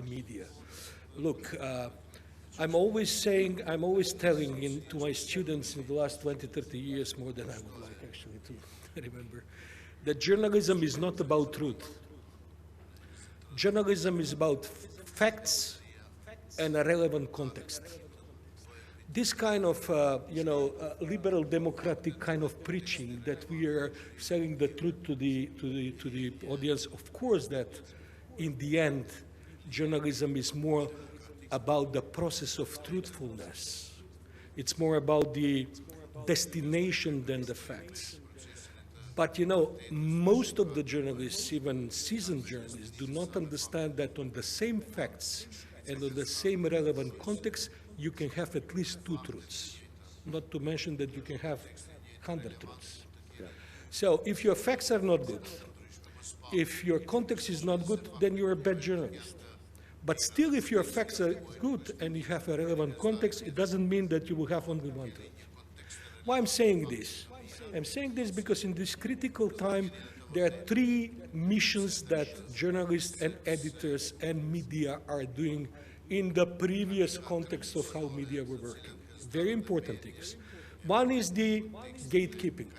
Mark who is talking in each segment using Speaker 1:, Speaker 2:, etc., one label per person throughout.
Speaker 1: the media. Look, I'm always telling to my students in the last 20, 30 years, more than I would like actually to remember, that journalism is not about truth. Journalism is about facts and a relevant context. This kind of, liberal democratic kind of preaching that we are selling the truth to the audience, of course that in the end, journalism is more about the process of truthfulness. It's more about the destination than the facts. But most of the journalists, even seasoned journalists, do not understand that on the same facts and on the same relevant context, you can have at least 2 truths, not to mention that you can have 100 truths. Yeah. So if your facts are not good, if your context is not good, then you're a bad journalist. But still, if your facts are good and you have a relevant context, it doesn't mean that you will have only 1 truth. Why I'm saying this? I'm saying this because in this critical time, there are 3 missions that journalists and editors and media are doing in the previous context of how media were working. Very important things. One is the gatekeeping.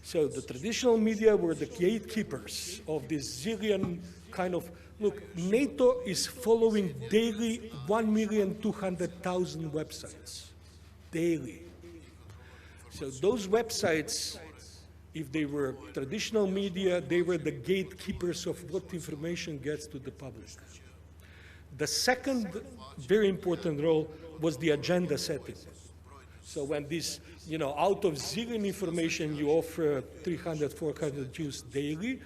Speaker 1: So the traditional media were the gatekeepers of this zillion kind of, look, NATO is following daily 1,200,000 websites, daily. So those websites, if they were traditional media, they were the gatekeepers of what information gets to the public. The second very important role was the agenda setting. So when this, out of zillion information you offer 300, 400 news daily,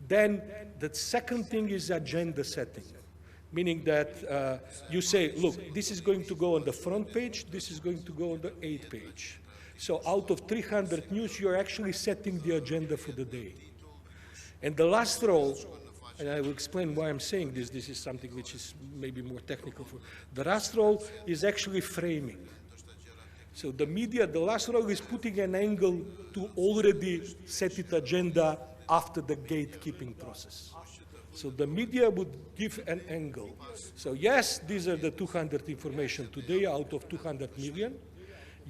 Speaker 1: then the second thing is agenda setting, meaning that you say, look, this is going to go on the front page, this is going to go on the 8th page. So out of 300 news, you're actually setting the agenda for the day. And the last role, and I will explain why I'm saying this, this is something which is maybe more technical. The last role is actually framing. So the media, the last role is putting an angle to already set its agenda after the gatekeeping process. So the media would give an angle. So yes, these are the 200 information today out of 200 million.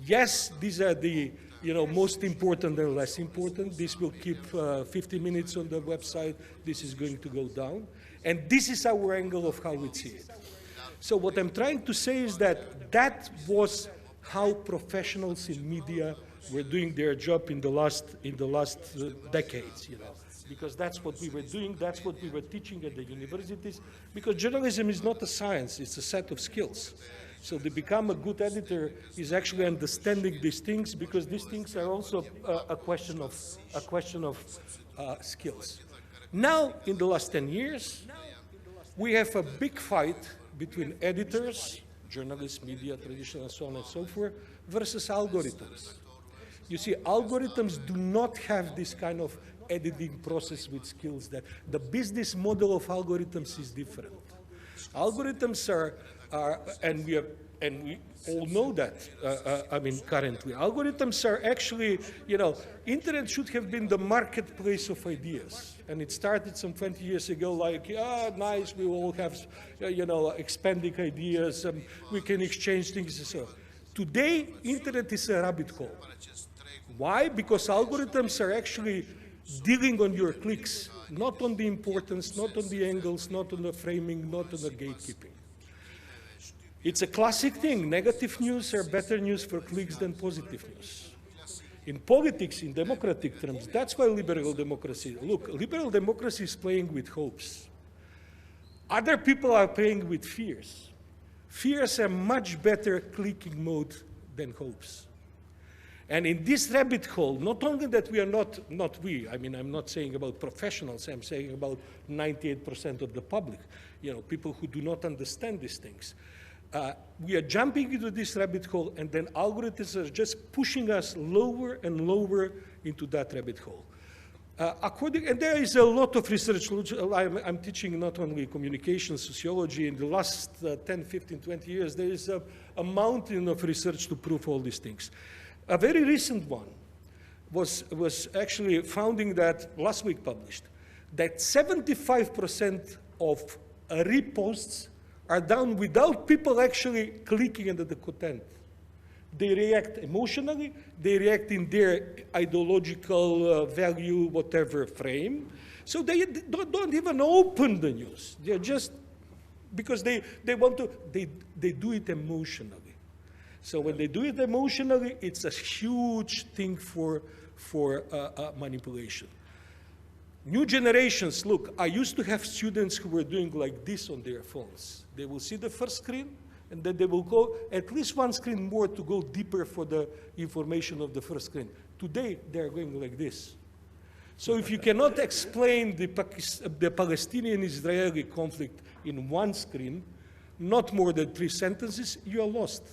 Speaker 1: Yes, these are the most important and less important. This will keep 50 minutes on the website. This is going to go down. And this is our angle of how we see it. So what I'm trying to say is that that was how professionals in media were doing their job in the last decades, because that's what we were doing, that's what we were teaching at the universities, because journalism is not a science, it's a set of skills. So to become a good editor is actually understanding these things, because these things are also a question of skills. Now, in the last 10 years, we have a big fight between editors, journalists, media, traditional, and so on and so forth, versus algorithms. You see, algorithms do not have this kind of editing process with skills. That the business model of algorithms is different. Algorithms are and we all know that, currently. Algorithms are actually, internet should have been the marketplace of ideas. And it started some 20 years ago like, nice, we all have, expanding ideas, we can exchange things and so on. Today, internet is a rabbit hole. Why? Because algorithms are actually dealing on your clicks, not on the importance, not on the angles, not on the framing, not on the gatekeeping. It's a classic thing. Negative news are better news for clicks than positive news. In politics, in democratic terms, that's why liberal democracy, look, liberal democracy is playing with hopes. Other people are playing with fears. Fears are much better clicking mode than hopes. And in this rabbit hole, not only that we are not we, I'm not saying about professionals, I'm saying about 98% of the public, people who do not understand these things. We are jumping into this rabbit hole, and then algorithms are just pushing us lower and lower into that rabbit hole. And there is a lot of research. I'm teaching not only communication, sociology. In the last 10, 15, 20 years, there is a mountain of research to prove all these things. A very recent one was actually founding that, last week published, that 75% of reposts are done without people actually clicking into the content. They react emotionally, they react in their ideological value, whatever frame. So they don't even open the news. They're just, because they want to, they do it emotionally. So when they do it emotionally, it's a huge thing for manipulation. New generations, look, I used to have students who were doing like this on their phones. They will see the first screen, and then they will go at least one screen more to go deeper for the information of the first screen. Today, they're going like this. So if you cannot explain the Palestinian-Israeli conflict in one screen, not more than 3 sentences, you are lost.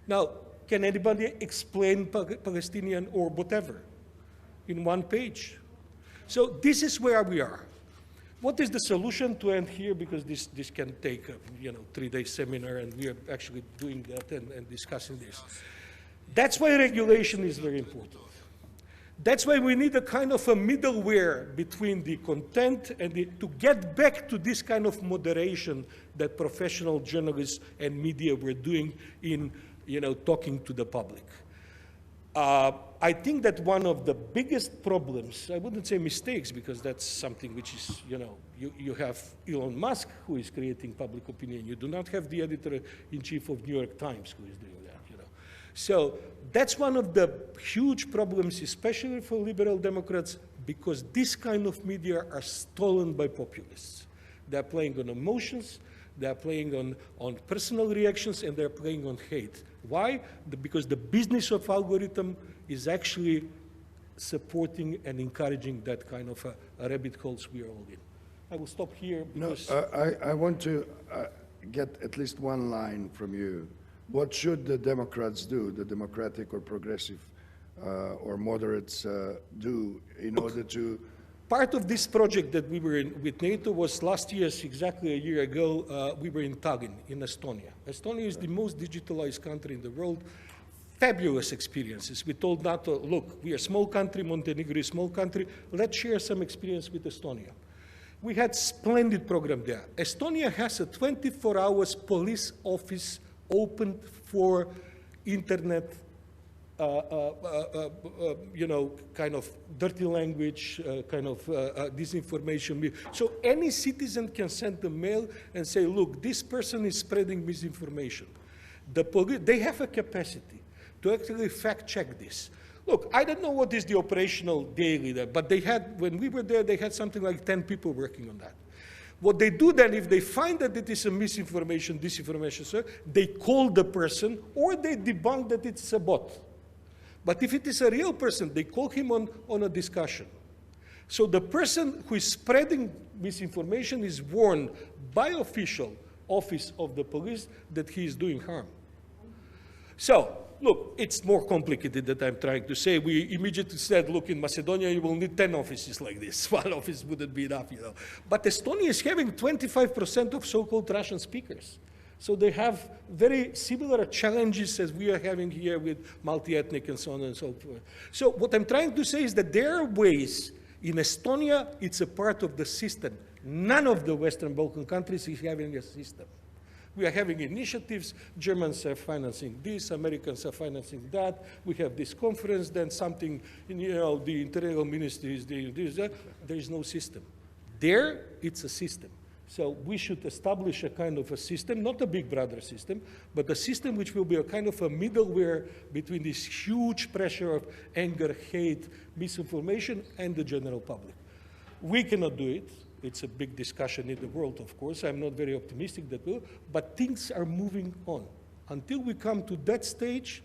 Speaker 1: Now, can anybody explain Palestinian or whatever in one page? So this is where we are. What is the solution to end here? Because this can take a 3-day seminar, and we are actually doing that and discussing this. That's why regulation is very important. That's why we need a kind of a middleware between the content and to get back to this kind of moderation that professional journalists and media were doing in talking to the public. I think that one of the biggest problems, I wouldn't say mistakes, because that's something which is, you have Elon Musk who is creating public opinion. You do not have the editor-in-chief of New York Times who is doing that, So that's one of the huge problems, especially for liberal Democrats, because this kind of media are stolen by populists. They're playing on emotions, they're playing on personal reactions, and they're playing on hate. Why? Because the business of algorithm is actually supporting and encouraging that kind of rabbit holes we are all in. I will stop here because...
Speaker 2: No, I want to get at least one line from you. What should the Democrats do, the Democratic or progressive or moderates do in order to...
Speaker 1: Part of this project that we were in with NATO was last year, exactly a year ago, we were in Tallinn, in Estonia. Estonia is the most digitalized country in the world. Fabulous experiences. We told NATO, look, we are a small country, Montenegro is a small country, let's share some experience with Estonia. We had splendid program there. Estonia has a 24 hours police office open for internet, kind of dirty language, kind of disinformation. So any citizen can send a mail and say, look, this person is spreading misinformation. The police, they have a capacity to actually fact check this. Look, I don't know what is the operational daily there, but they had, when we were there, they had something like 10 people working on that. What they do then, if they find that it is a misinformation, disinformation, so they call the person, or they debunk that it's a bot. But if it is a real person, they call him on a discussion. So the person who is spreading misinformation is warned by official office of the police that he is doing harm. So, look, it's more complicated that I'm trying to say. We immediately said, look, in Macedonia, you will need 10 offices like this. One office wouldn't be enough, But Estonia is having 25% of so-called Russian speakers. So they have very similar challenges as we are having here with multi-ethnic and so on and so forth. So what I'm trying to say is that there are ways. In Estonia, it's a part of the system. None of the Western Balkan countries is having a system. We are having initiatives. Germans are financing this, Americans are financing that. We have this conference, then something, the Internal Ministry is doing this, that. There is no system. There, it's a system. So we should establish a kind of a system, not a big brother system, but a system which will be a kind of a middleware between this huge pressure of anger, hate, misinformation, and the general public. We cannot do it. It's a big discussion in the world, of course. I'm not very optimistic that we'll, but things are moving on. Until we come to that stage,